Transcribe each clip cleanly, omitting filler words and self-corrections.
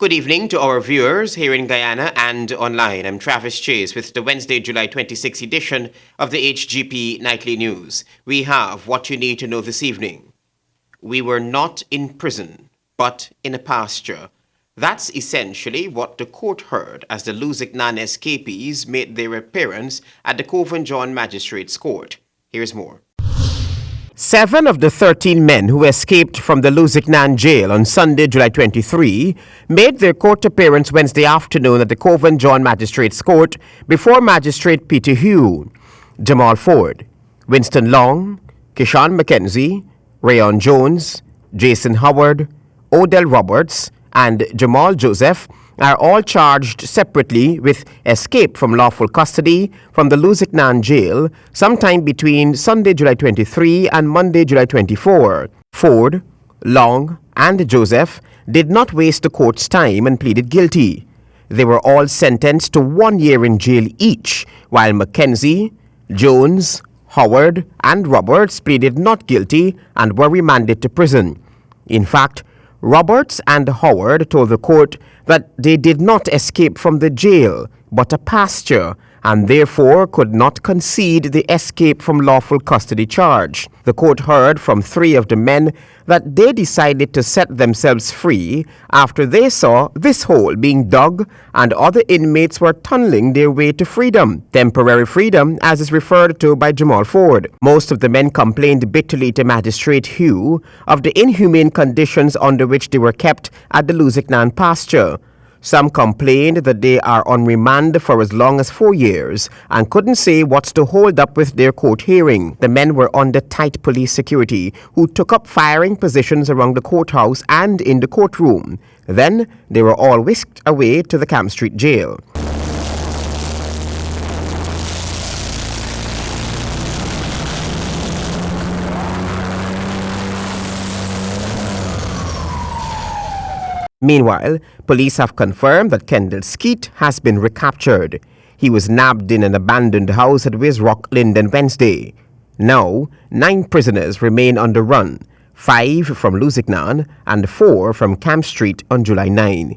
Good evening to our viewers here in Guyana and online. I'm Travis Chase with the Wednesday, July 26 edition of the HGP Nightly News. We have what you need to know this evening. We were not in prison, but in a pasture. That's essentially what the court heard as the Luzignan escapees made their appearance at the Cove and John Magistrates Court. Here's more. 7 of the 13 men who escaped from the Luzignan jail on Sunday, July 23, made their court appearance Wednesday afternoon at the Cove and John Magistrates Court before Magistrate Peter Hugh, Jamal Ford, Winston Long, Kishan McKenzie, Rayon Jones, Jason Howard, Odell Roberts, and Jamal Joseph are all charged separately with escape from lawful custody from the Luzignan jail sometime between Sunday, July 23 and Monday, July 24. Ford, Long, and Joseph did not waste the court's time and pleaded guilty. They were all sentenced to 1 year in jail each, while Mackenzie, Jones, Howard, and Roberts pleaded not guilty and were remanded to prison. In fact, Roberts and Howard told the court that they did not escape from the jail, but a pasture, and therefore could not concede the escape from lawful custody charge. The court heard from 3 of the men that they decided to set themselves free after they saw this hole being dug and other inmates were tunneling their way to freedom. Temporary freedom, as is referred to by Jamal Ford. Most of the men complained bitterly to Magistrate Hugh of the inhumane conditions under which they were kept at the Luzignan pasture. Some complained that they are on remand for as long as 4 years and couldn't say what's to hold up with their court hearing. The men were under tight police security who took up firing positions around the courthouse and in the courtroom. Then they were all whisked away to the Camp Street jail. Meanwhile, police have confirmed that Kendall Skeet has been recaptured. He was nabbed in an abandoned house at Wisrock, Linden, Wednesday. Now, 9 prisoners remain on the run, 5 from Luzignan and 4 from Camp Street on July 9.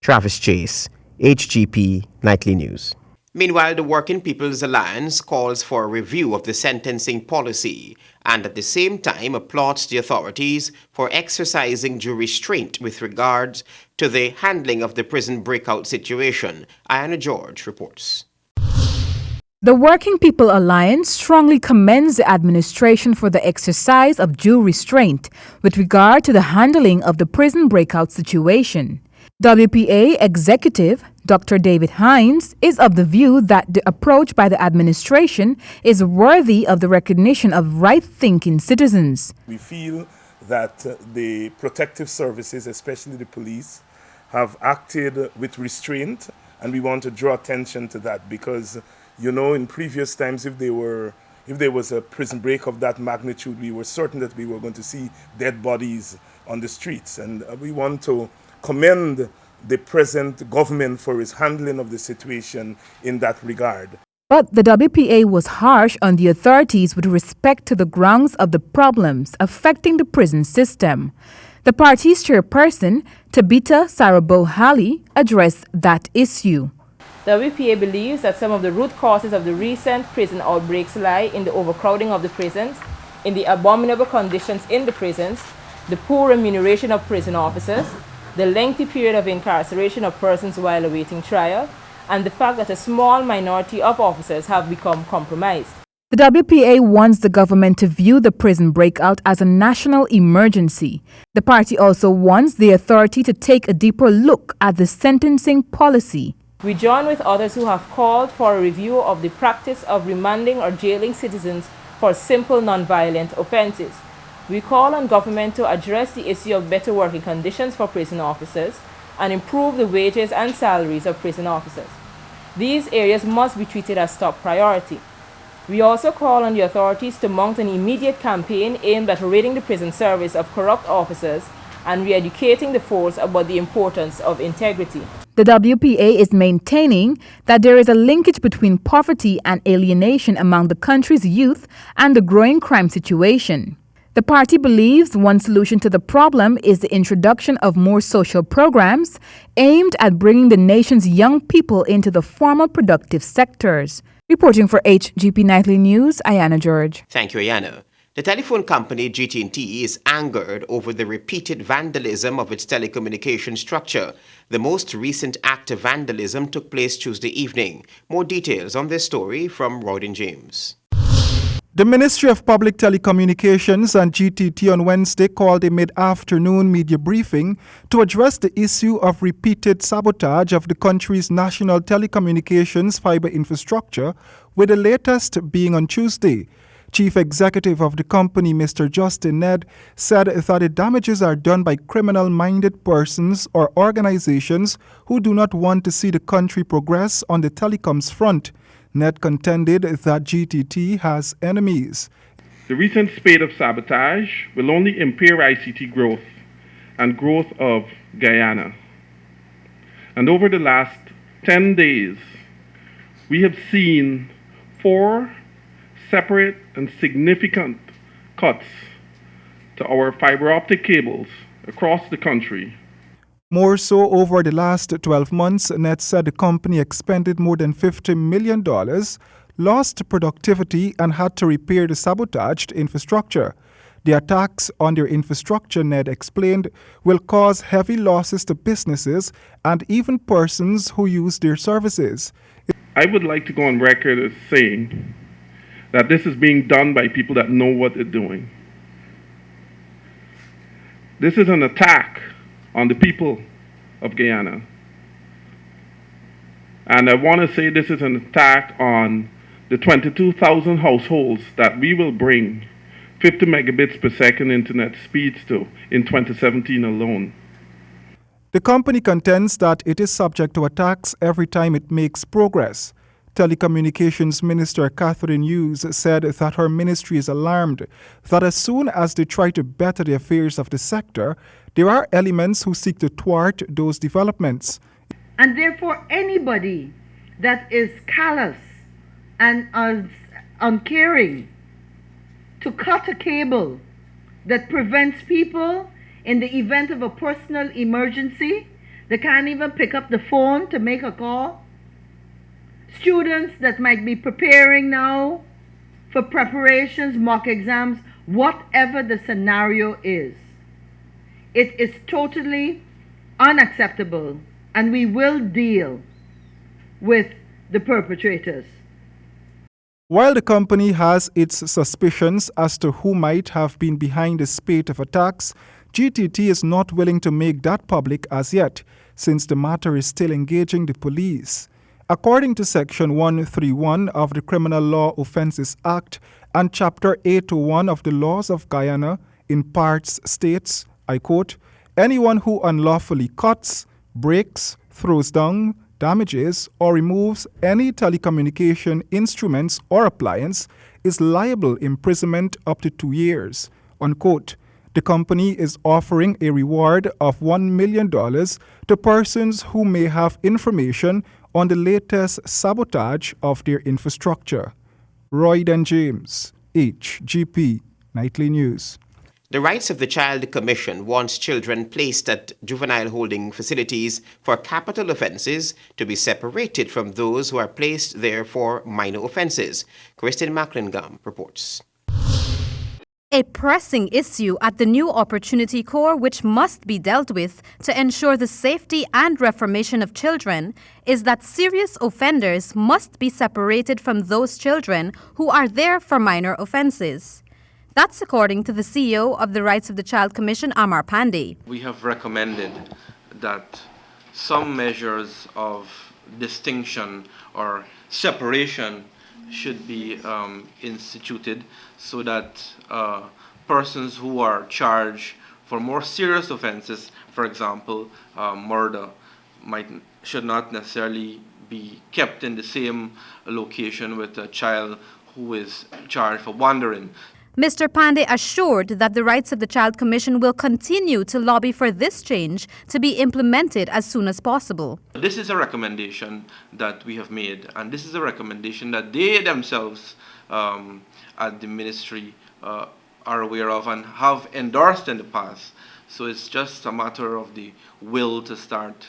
Travis Chase, HGP Nightly News. Meanwhile, the Working People's Alliance calls for a review of the sentencing policy and at the same time applauds the authorities for exercising due restraint with regards to the handling of the prison breakout situation. Ayana George reports. The Working People Alliance strongly commends the administration for the exercise of due restraint with regard to the handling of the prison breakout situation. WPA Executive Dr. David Hines is of the view that the approach by the administration is worthy of the recognition of right-thinking citizens. We feel that the protective services, especially the police, have acted with restraint, and we want to draw attention to that because, you know, in previous times, if there was a prison break of that magnitude, we were certain that we were going to see dead bodies on the streets, and we want to commend the present government for its handling of the situation in that regard. But the WPA was harsh on the authorities with respect to the grounds of the problems affecting the prison system. The party's chairperson, Tabitha Sarabo-Halley, addressed that issue. The WPA believes that some of the root causes of the recent prison outbreaks lie in the overcrowding of the prisons, in the abominable conditions in the prisons, the poor remuneration of prison officers, the lengthy period of incarceration of persons while awaiting trial, and the fact that a small minority of officers have become compromised. The WPA wants the government to view the prison breakout as a national emergency. The party also wants the authority to take a deeper look at the sentencing policy. We join with others who have called for a review of the practice of remanding or jailing citizens for simple non-violent offenses. We call on government to address the issue of better working conditions for prison officers and improve the wages and salaries of prison officers. These areas must be treated as top priority. We also call on the authorities to mount an immediate campaign aimed at ridding the prison service of corrupt officers and re-educating the force about the importance of integrity. The WPA is maintaining that there is a linkage between poverty and alienation among the country's youth and the growing crime situation. The party believes one solution to the problem is the introduction of more social programs aimed at bringing the nation's young people into the formal productive sectors. Reporting for HGP Nightly News, Ayana George. Thank you, Ayana. The telephone company GT&T is angered over the repeated vandalism of its telecommunications structure. The most recent act of vandalism took place Tuesday evening. More details on this story from Rodin James. The Ministry of Public Telecommunications and GTT on Wednesday called a mid-afternoon media briefing to address the issue of repeated sabotage of the country's national telecommunications fiber infrastructure, with the latest being on Tuesday. Chief Executive of the company, Mr. Justin Ned, said that the damages are done by criminal-minded persons or organizations who do not want to see the country progress on the telecoms front. Ned contended that GTT has enemies. The recent spate of sabotage will only impair ICT growth and growth of Guyana. And over the last 10 days, we have seen 4 separate and significant cuts to our fiber optic cables across the country. More so, over the last 12 months, Ned said the company expended more than $50 million, lost productivity, and had to repair the sabotaged infrastructure. The attacks on their infrastructure, Ned explained, will cause heavy losses to businesses and even persons who use their services. I would like to go on record as saying that this is being done by people that know what they're doing. This is an attack on the people of Guyana. And I want to say this is an attack on the 22,000 households that we will bring 50 megabits per second internet speeds to in 2017 alone. The company contends that it is subject to attacks every time it makes progress. Telecommunications Minister Catherine Hughes said that her ministry is alarmed that as soon as they try to better the affairs of the sector, there are elements who seek to thwart those developments. And therefore, anybody that is callous and uncaring to cut a cable that prevents people in the event of a personal emergency, they can't even pick up the phone to make a call. Students that might be preparing now for preparations, mock exams, whatever the scenario is. It is totally unacceptable, and we will deal with the perpetrators. While the company has its suspicions as to who might have been behind the spate of attacks, GTT is not willing to make that public as yet, since the matter is still engaging the police. According to Section 131 of the Criminal Law Offences Act and Chapter 801 of the Laws of Guyana, in parts states, I quote, "Anyone who unlawfully cuts, breaks, throws down, damages, or removes any telecommunication instruments or appliance is liable imprisonment up to 2 years." Unquote. The company is offering a reward of $1 million to persons who may have information on the latest sabotage of their infrastructure. Royden James, HGP Nightly News. The Rights of the Child Commission wants children placed at juvenile holding facilities for capital offences to be separated from those who are placed there for minor offences. Kristen Macklingam reports. A pressing issue at the New Opportunity Corps, which must be dealt with to ensure the safety and reformation of children, is that serious offenders must be separated from those children who are there for minor offences. That's according to the CEO of the Rights of the Child Commission, Amar Pandey. We have recommended that some measures of distinction or separation should be instituted so that persons who are charged for more serious offenses, for example, murder, should not necessarily be kept in the same location with a child who is charged for wandering. Mr. Pandey assured that the Rights of the Child Commission will continue to lobby for this change to be implemented as soon as possible. This is a recommendation that we have made, and this is a recommendation that they themselves at the ministry are aware of and have endorsed in the past. So it's just a matter of the will to start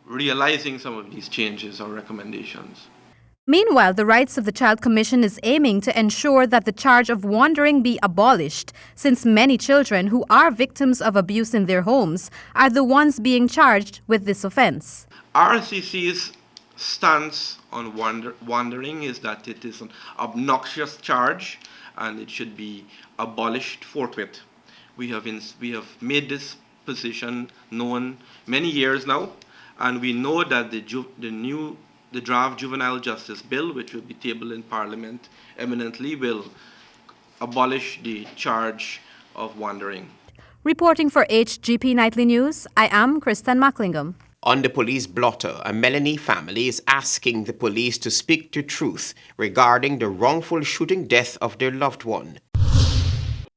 realizing some of these changes or recommendations. Meanwhile, the Rights of the Child Commission is aiming to ensure that the charge of wandering be abolished, since many children who are victims of abuse in their homes are the ones being charged with this offense. RCC's stance on wandering is that it is an obnoxious charge and it should be abolished forthwith. We have made this position known many years now, and we know that the draft Juvenile Justice Bill, which will be tabled in Parliament imminently, will abolish the charge of wandering. Reporting for HGP Nightly News, I am Kristen Macklingham. On the police blotter, a Melanie family is asking the police to speak the truth regarding the wrongful shooting death of their loved one.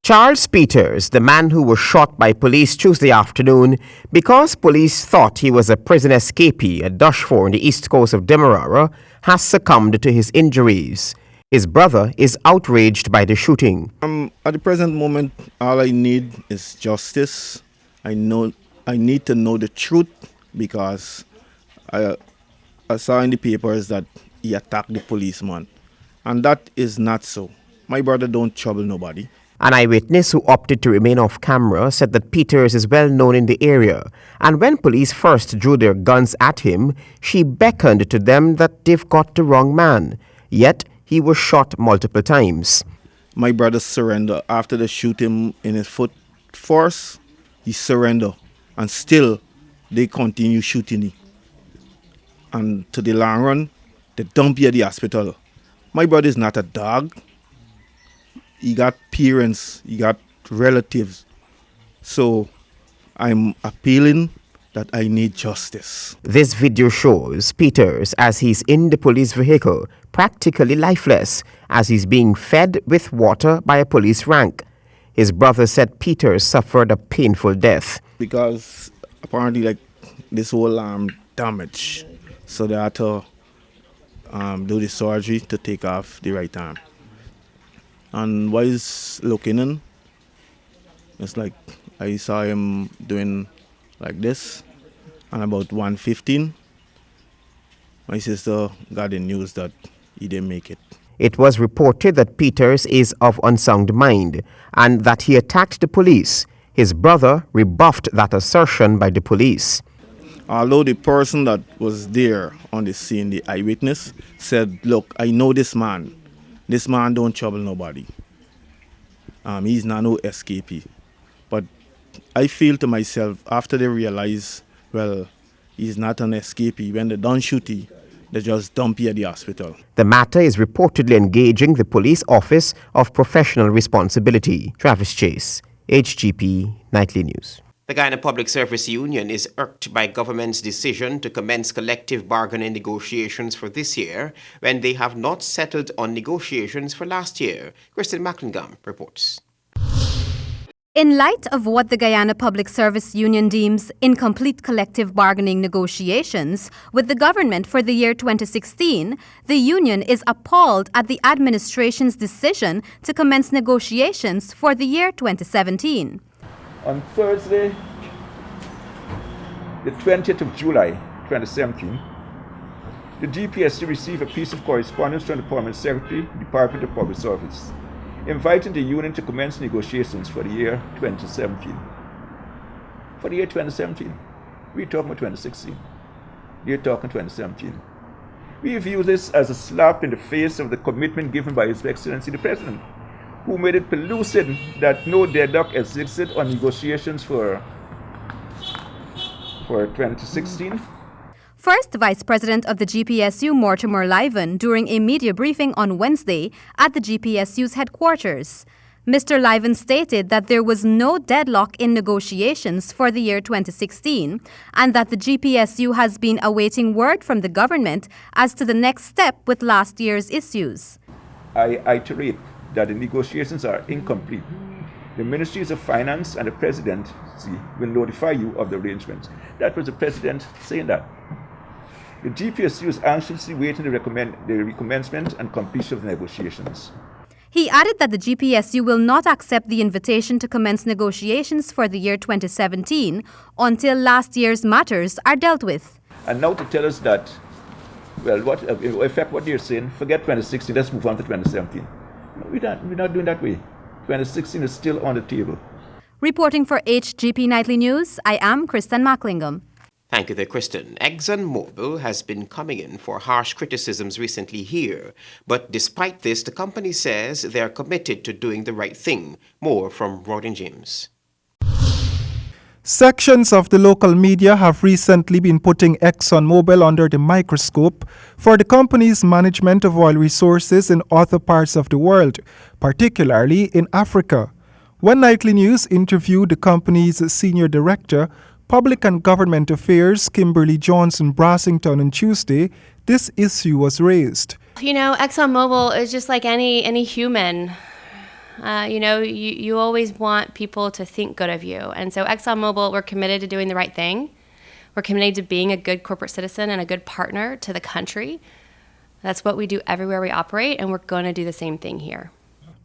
Charles Peters, the man who was shot by police Tuesday afternoon because police thought he was a prison escapee at Dushford on the east coast of Demerara, has succumbed to his injuries. His brother is outraged by the shooting. At the present moment, all I need is justice. I need to know the truth because I saw in the papers that he attacked the policeman, and that is not so. My brother don't trouble nobody. An eyewitness who opted to remain off camera said that Peters is well known in the area, and when police first drew their guns at him, she beckoned to them that they've got the wrong man. Yet, he was shot multiple times. My brother surrendered. After they shoot him in his foot force, he surrendered, and still they continue shooting him. And to the long run, they dump you at the hospital. My brother is not a dog. He got parents, he got relatives. So I'm appealing that I need justice. This video shows Peters as he's in the police vehicle, practically lifeless, as he's being fed with water by a police rank. His brother said Peters suffered a painful death. Because apparently this whole arm damaged. So they had to do the surgery to take off the right arm. And while he's looking in, it's like I saw him doing like this. And about 1:15, my sister got the news that he didn't make it. It was reported that Peters is of unsound mind and that he attacked the police. His brother rebuffed that assertion by the police. Although the person that was there on the scene, the eyewitness, said, look, I know this man. This man don't trouble nobody. He's not no escapee. But I feel to myself, after they realize, well, he's not an escapee, when they don't shoot him, they just dump him at the hospital. The matter is reportedly engaging the Police Office of Professional Responsibility. Travis Chase, HGP Nightly News. The Guyana Public Service Union is irked by government's decision to commence collective bargaining negotiations for this year when they have not settled on negotiations for last year. Kristen Macklingham reports. In light of what the Guyana Public Service Union deems incomplete collective bargaining negotiations with the government for the year 2016, the union is appalled at the administration's decision to commence negotiations for the year 2017. On Thursday, the 20th of July, 2017, the GPSU received a piece of correspondence from the Permanent Secretary, Department of Public Service, inviting the union to commence negotiations for the year 2017. For the year 2017, we're talking about 2016. They're talking 2017. We view this as a slap in the face of the commitment given by His Excellency the President, who made it pellucid that no deadlock existed on negotiations for 2016. First Vice President of the GPSU, Mortimer Liven, during a media briefing on Wednesday at the GPSU's headquarters. Mr. Liven stated that there was no deadlock in negotiations for the year 2016 and that the GPSU has been awaiting word from the government as to the next step with last year's issues. I iterate that the negotiations are incomplete. The Ministries of Finance and the Presidency will notify you of the arrangements. That was the President saying that. The GPSU is anxiously waiting the recommencement and completion of the negotiations. He added that the GPSU will not accept the invitation to commence negotiations for the year 2017 until last year's matters are dealt with. And now to tell us that, well, what in effect what you're saying, forget 2016, let's move on to 2017. We're not doing that way. 2016 is still on the table. Reporting for HGP Nightly News, I am Kristen Macklingam. Thank you there, Kristen. ExxonMobil has been coming in for harsh criticisms recently here, but despite this, the company says they are committed to doing the right thing. More from Rodin James. Sections of the local media have recently been putting ExxonMobil under the microscope for the company's management of oil resources in other parts of the world, particularly in Africa. When Nightly News interviewed the company's senior director, Public and Government Affairs, Kimberly Johnson Brassington, on Tuesday, this issue was raised. You know, ExxonMobil is just like any human. You always want people to think good of you. And so ExxonMobil, we're committed to doing the right thing. We're committed to being a good corporate citizen and a good partner to the country. That's what we do everywhere we operate, and we're going to do the same thing here.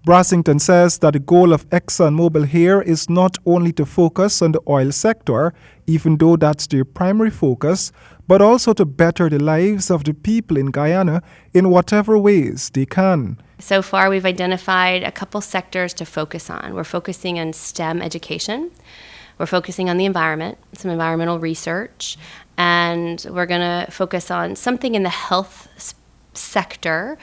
Brassington says that the goal of ExxonMobil here is not only to focus on the oil sector, even though that's their primary focus, but also to better the lives of the people in Guyana in whatever ways they can. So far, we've identified a couple sectors to focus on. We're focusing on STEM education. We're focusing on the environment, some environmental research, and we're going to focus on something in the health sector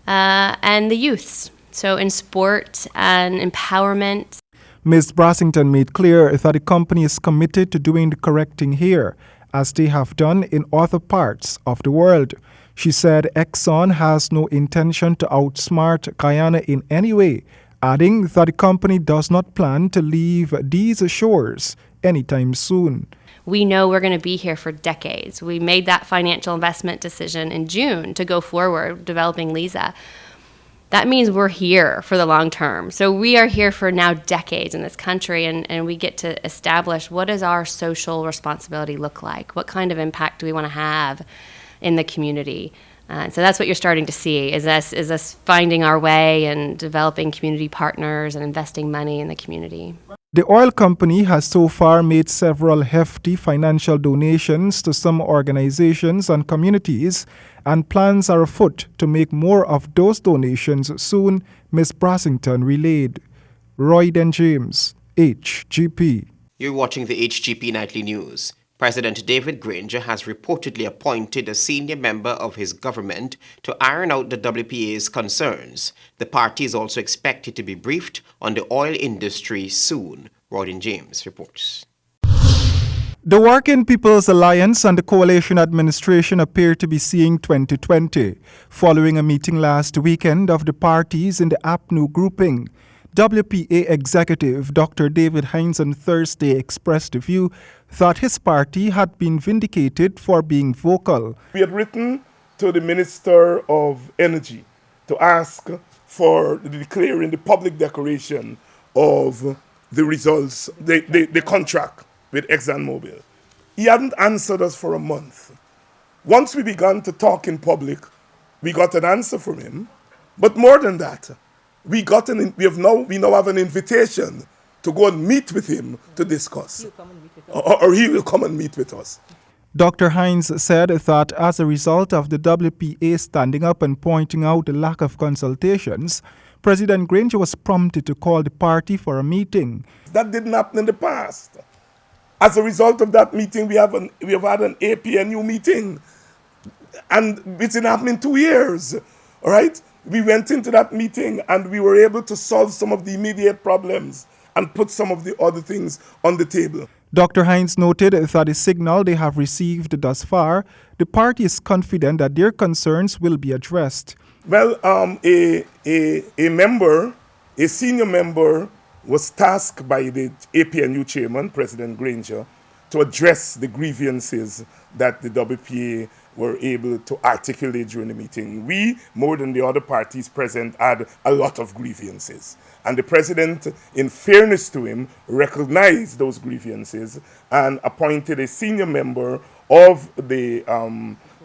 and the youths. So in sport and empowerment. Ms. Brassington made clear that the company is committed to doing the correct thing here, as they have done in other parts of the world. She said Exxon has no intention to outsmart Guyana in any way, adding that the company does not plan to leave these shores anytime soon. We know we're going to be here for decades. We made that financial investment decision in June to go forward developing Liza. That means we're here for the long term. So we are here for now decades in this country, and we get to establish what does our social responsibility look like? What kind of impact do we want to have in the community? So that's what you're starting to see, is us finding our way and developing community partners and investing money in the community. The oil company has so far made several hefty financial donations to some organizations and communities, and plans are afoot to make more of those donations soon, Ms. Brassington relayed. Royden James, HGP. You're watching the HGP Nightly News. President David Granger has reportedly appointed a senior member of his government to iron out the WPA's concerns. The party is also expected to be briefed on the oil industry soon. Rodin James reports. The Working People's Alliance and the Coalition Administration appear to be seeing 2020, following a meeting last weekend of the parties in the APNU grouping. WPA executive Dr. David Hines on Thursday expressed the view that his party had been vindicated for being vocal. We had written to the Minister of Energy to ask for declaring the public declaration of the results, the contract with ExxonMobil. He hadn't answered us for a month. Once we began to talk in public, we got an answer from him. But more than that, we now have an invitation to go and meet with him to discuss. Or he will come and meet with us. Dr. Hines said that as a result of the WPA standing up and pointing out the lack of consultations, President Granger was prompted to call the party for a meeting. That didn't happen in the past. As a result of that meeting, we have had an APNU meeting, and it's been happening 2 years. All right? We went into that meeting and we were able to solve some of the immediate problems and put some of the other things on the table. Dr. Hines noted that the signal they have received thus far, the party is confident that their concerns will be addressed. Well, a senior member was tasked by the APNU chairman, President Granger, to address the grievances that the WPA were able to articulate during the meeting. We, more than the other parties present, had a lot of grievances. And the president, in fairness to him, recognized those grievances and appointed a senior member of the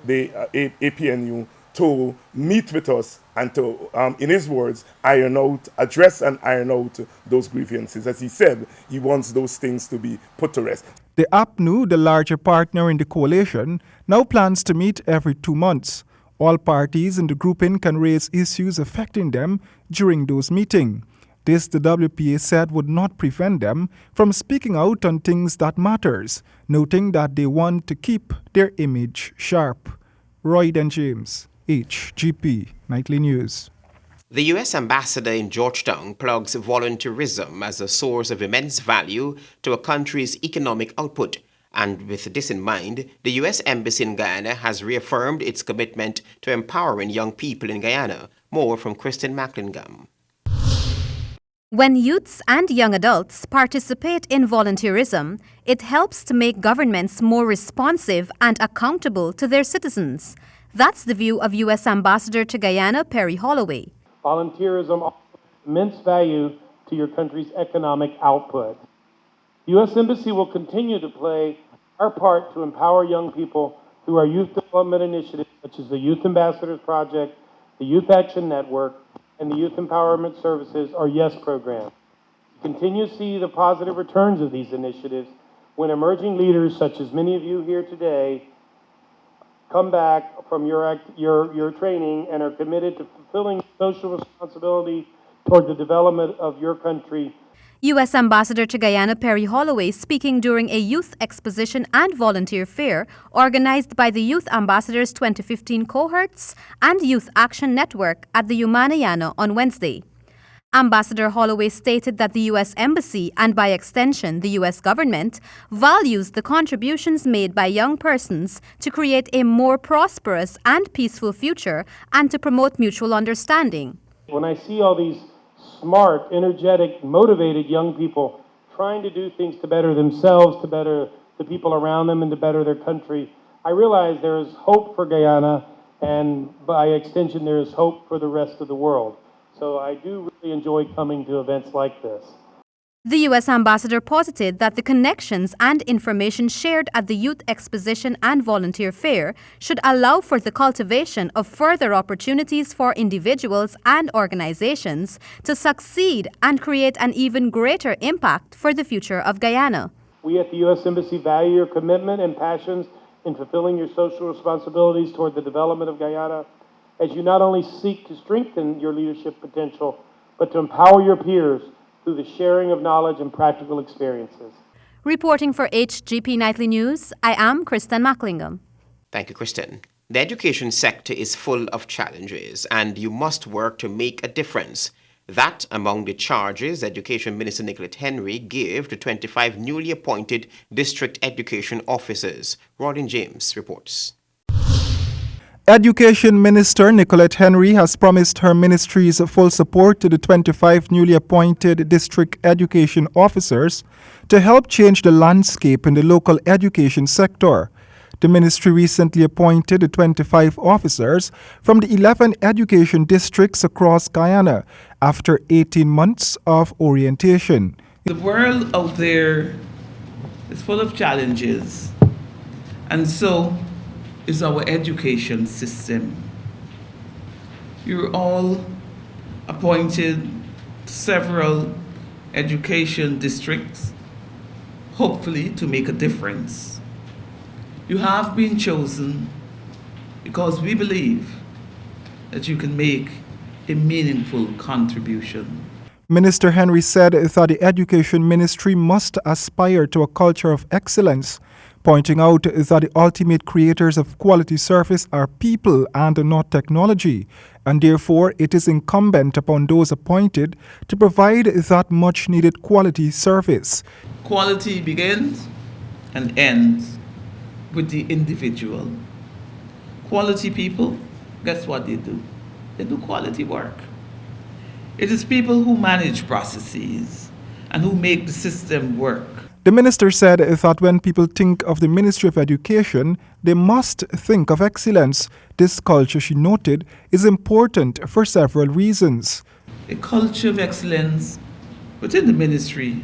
APNU to meet with us and to, in his words, address and iron out those grievances. As he said, he wants those things to be put to rest. The APNU, the larger partner in the coalition, now plans to meet every 2 months. All parties in the grouping can raise issues affecting them during those meetings. This, the WPA said, would not prevent them from speaking out on things that matters, noting that they want to keep their image sharp. Roy and James, HGP Nightly News. The U.S. ambassador in Georgetown plugs volunteerism as a source of immense value to a country's economic output. And with this in mind, the U.S. Embassy in Guyana has reaffirmed its commitment to empowering young people in Guyana. More from Kristen Macklingam. When youths and young adults participate in volunteerism, it helps to make governments more responsive and accountable to their citizens. That's the view of U.S. Ambassador to Guyana, Perry Holloway. Volunteerism offers immense value to your country's economic output. The U.S. Embassy will continue to play our part to empower young people through our youth development initiatives, such as the Youth Ambassadors Project, the Youth Action Network, and the Youth Empowerment Services, or YES program. We continue to see the positive returns of these initiatives when emerging leaders, such as many of you here today, come back from your training and are committed to fulfilling social responsibility toward the development of your country. U.S. Ambassador to Guyana Perry Holloway speaking during a youth exposition and volunteer fair organized by the Youth Ambassadors 2015 cohorts and Youth Action Network at the Umanayana on Wednesday. Ambassador Holloway stated that the U.S. Embassy, and by extension the U.S. government, values the contributions made by young persons to create a more prosperous and peaceful future and to promote mutual understanding. When I see all these smart, energetic, motivated young people trying to do things to better themselves, to better the people around them, and to better their country, I realize there is hope for Guyana, and by extension there is hope for the rest of the world. So I do really enjoy coming to events like this. The U.S. Ambassador posited that the connections and information shared at the Youth Exposition and Volunteer Fair should allow for the cultivation of further opportunities for individuals and organizations to succeed and create an even greater impact for the future of Guyana. We at the U.S. Embassy value your commitment and passions in fulfilling your social responsibilities toward the development of Guyana, as you not only seek to strengthen your leadership potential, but to empower your peers through the sharing of knowledge and practical experiences. Reporting for HGP Nightly News, I am Kristen Macklingam. Thank you, Kristen. The education sector is full of challenges, and you must work to make a difference. That among the charges Education Minister Nicolette Henry gave to 25 newly appointed district education officers. Rodin James reports. Education Minister Nicolette Henry has promised her ministry's full support to the 25 newly appointed district education officers to help change the landscape in the local education sector. The ministry recently appointed the 25 officers from the 11 education districts across Guyana after 18 months of orientation. The world out there is full of challenges, and so is our education system. You're all appointed to several education districts, hopefully to make a difference. You have been chosen because we believe that you can make a meaningful contribution. Minister Henry said that the Education Ministry must aspire to a culture of excellence, pointing out that the ultimate creators of quality service are people and not technology, and therefore it is incumbent upon those appointed to provide that much-needed quality service. Quality begins and ends with the individual. Quality people, guess what they do? They do quality work. It is people who manage processes and who make the system work. The minister said that when people think of the Ministry of Education, they must think of excellence. This culture, she noted, is important for several reasons. A culture of excellence within the ministry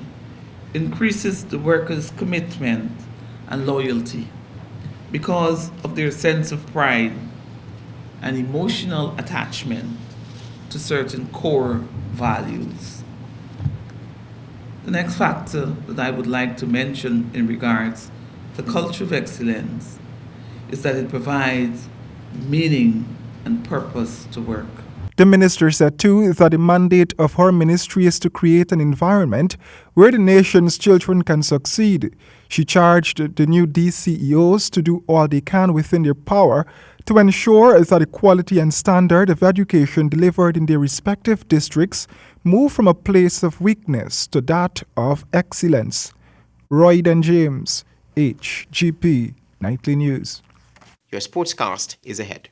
increases the workers' commitment and loyalty because of their sense of pride and emotional attachment to certain core values. The next factor that I would like to mention in regards to culture of excellence is that it provides meaning and purpose to work. The minister said too that the mandate of her ministry is to create an environment where the nation's children can succeed. She charged the new DCEOs to do all they can within their power to ensure that the quality and standard of education delivered in their respective districts move from a place of weakness to that of excellence. Royd and James, HGP Nightly News. Your sportscast is ahead.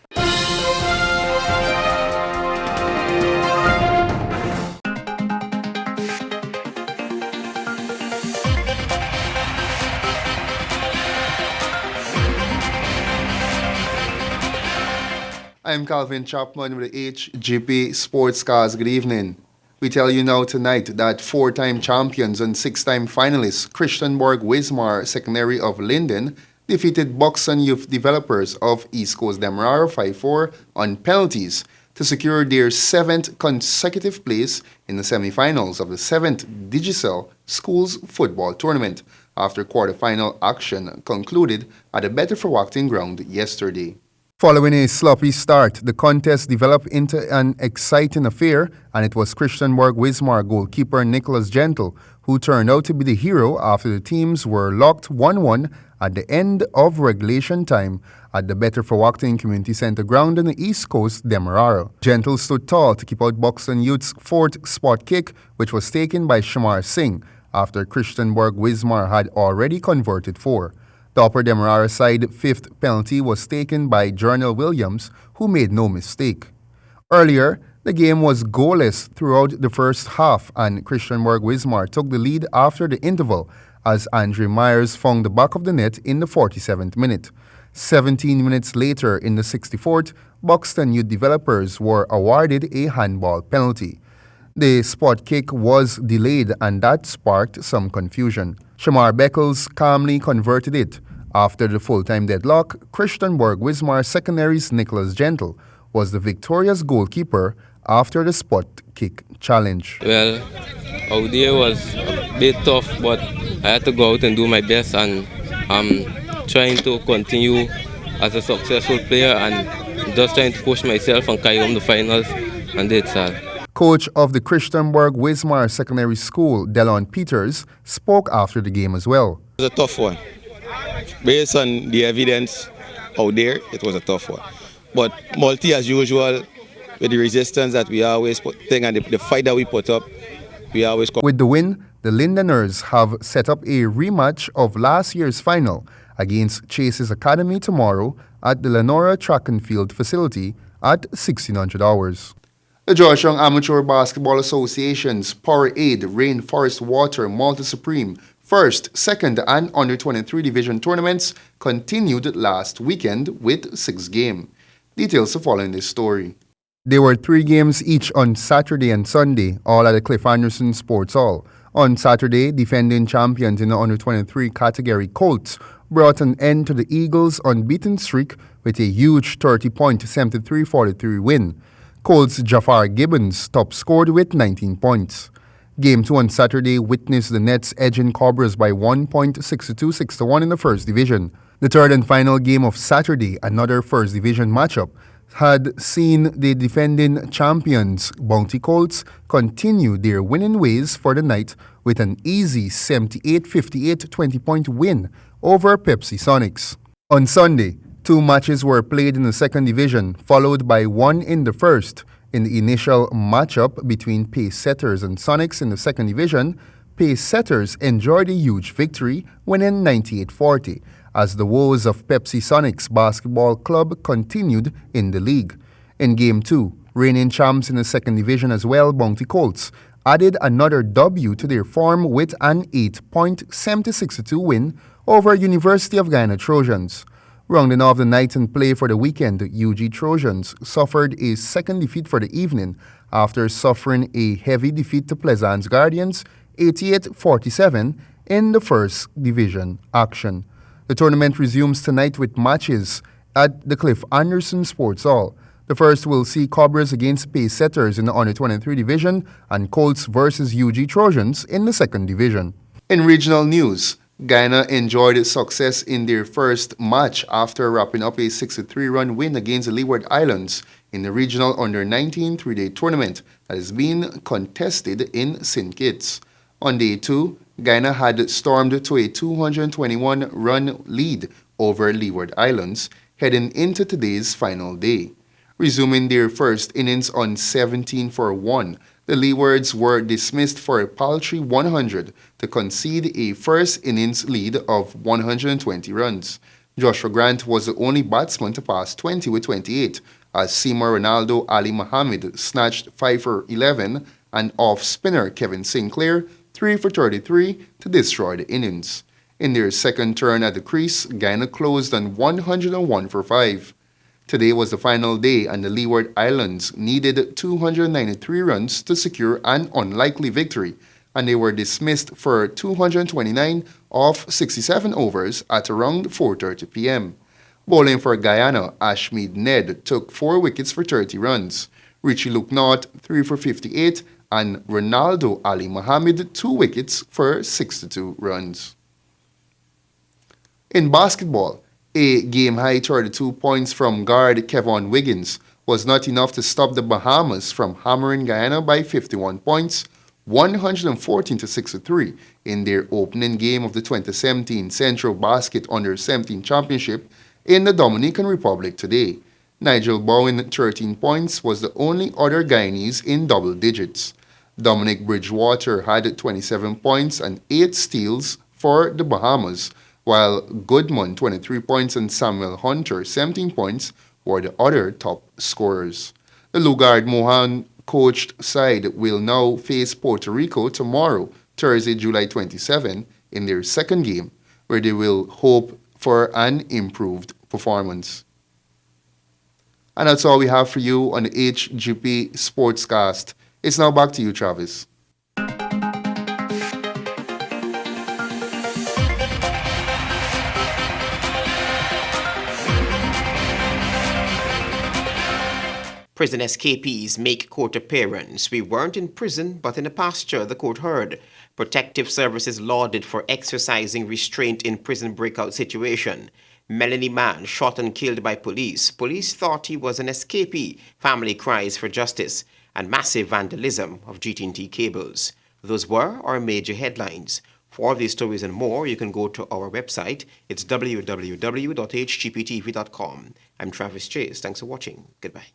I'm Calvin Chapman with the HGP Sportscast. Good evening. We tell you now tonight that 4-time champions and 6-time finalists Christianborg Wismar Secondary of Linden defeated Buxton Youth Developers of East Coast Demerara 5-4 on penalties to secure their 7th consecutive place in the semifinals of the 7th Digicel Schools Football Tournament after quarterfinal action concluded at the Betterforwachting Ground yesterday. Following a sloppy start, the contest developed into an exciting affair, and it was Christianborg Wismar goalkeeper Nicholas Gentle who turned out to be the hero after the teams were locked 1-1 at the end of regulation time at the Betterforwachting Community Centre ground on the East Coast, Demerara. Gentle stood tall to keep out Buxton Youth's 4th spot kick, which was taken by Shamar Singh after Christianborg Wismar had already converted 4. The Upper Demerara side 5th penalty was taken by Journal Williams, who made no mistake. Earlier, the game was goalless throughout the first half, and Christianborg Wismar took the lead after the interval as Andre Myers found the back of the net in the 47th minute. 17 minutes later, in the 64th, Buxton Youth Developers were awarded a handball penalty. The spot kick was delayed, and that sparked some confusion. Shamar Beckles calmly converted it. After the full-time deadlock, Christianborg Wismar Secondary's Nicholas Gentle was the victorious goalkeeper after the spot kick challenge. Well, out there was a bit tough, but I had to go out and do my best, and I'm trying to continue as a successful player and just trying to push myself and carry on the finals, and that's all. Coach of the Christianborg Wismar Secondary School, Delon Peters, spoke after the game as well. It was a tough one. Based on the evidence out there, it was a tough one. But multi as usual, with the resistance that we always put thing and the fight that we put up, we always come. With the win, the Lindeners have set up a rematch of last year's final against Chase's Academy tomorrow at the Lenora Track and Field facility at 1600 hours. The Georgetown Amateur Basketball Association's Powerade Rainforest Water Malta Supreme First, Second, and Under 23 Division tournaments continued last weekend with 6 games. Details to follow in this story. There were 3 games each on Saturday and Sunday, all at the Cliff Anderson Sports Hall. On Saturday, defending champions in the Under 23 category Colts brought an end to the Eagles' unbeaten streak with a huge 30-point 73-43 win. Colts' Jafar Gibbons top scored with 19 points. Game 2 on Saturday witnessed the Nets edging Cobras by 1 point 62-61 in the First Division. The third and final game of Saturday, another First Division matchup, had seen the defending champions Bounty Colts continue their winning ways for the night with an easy 78-58 20-point win over Pepsi Sonics. On Sunday, 2 matches were played in the Second Division, followed by 1 in the first. In the initial matchup between Pace Setters and Sonics in the Second Division, Pace Setters enjoyed a huge victory, winning 98-40, as the woes of Pepsi Sonics Basketball Club continued in the league. In Game 2, reigning champs in the Second Division as well, Bounty Colts, added another W to their form with an 8-point 70-62 win over University of Guyana Trojans. Rounding off the night and play for the weekend, UG Trojans suffered a second defeat for the evening after suffering a heavy defeat to Pleasance Guardians 88-47 in the First Division action. The tournament resumes tonight with matches at the Cliff Anderson Sports Hall. The The first will see Cobras against Pace Setters in the Under 23 division and Colts versus UG Trojans in the second division. In regional news, Guyana enjoyed success in their first match after wrapping up a 63-run win against the Leeward Islands in the regional Under-19 three-day tournament that is being contested in St. Kitts. On day 2, Guyana had stormed to a 221-run lead over Leeward Islands, heading into today's final day. Resuming their first innings on 17-for-1, the Leewards were dismissed for a paltry 100 to concede a first innings lead of 120 runs. Joshua Grant was the only batsman to pass 20 with 28, as seamer Ronaldo Ali Mohammed snatched 5 for 11 and off-spinner Kevin Sinclair 3 for 33 to destroy the innings. In their second turn at the crease, Guyana closed on 101 for 5. Today was the final day and the Leeward Islands needed 293 runs to secure an unlikely victory, and they were dismissed for 229 off 67 overs at around 4:30 p.m. Bowling for Guyana, Ashmead Ned took 4 wickets for 30 runs, Richie Lucknott 3 for 58, and Ronaldo Ali Mohammed 2 wickets for 62 runs. In basketball, a game-high 32 points from guard Kevon Wiggins was not enough to stop the Bahamas from hammering Guyana by 51 points, 114-63 in their opening game of the 2017 Central Basket Under-17 Championship in the Dominican Republic today. Nigel Bowen, 13 points, was the only other Guyanese in double digits. Dominic Bridgewater had 27 points and 8 steals for the Bahamas, while Goodman, 23 points, and Samuel Hunter, 17 points, were the other top scorers. The Lugard Mohan coached side will now face Puerto Rico tomorrow, Thursday, July 27, in their second game, where they will hope for an improved performance. And that's all we have for you on the HGP Sportscast. It's now back to you, Travis. Prison escapees make court appearance. We weren't in prison, but in a pasture, the court heard. Protective services lauded for exercising restraint in prison breakout situation. Melanie Mann shot and killed by police. Police thought he was an escapee. Family cries for justice. And massive vandalism of GTT cables. Those were our major headlines. For all these stories and more, you can go to our website. It's www.hgptv.com. I'm Travis Chase. Thanks for watching. Goodbye.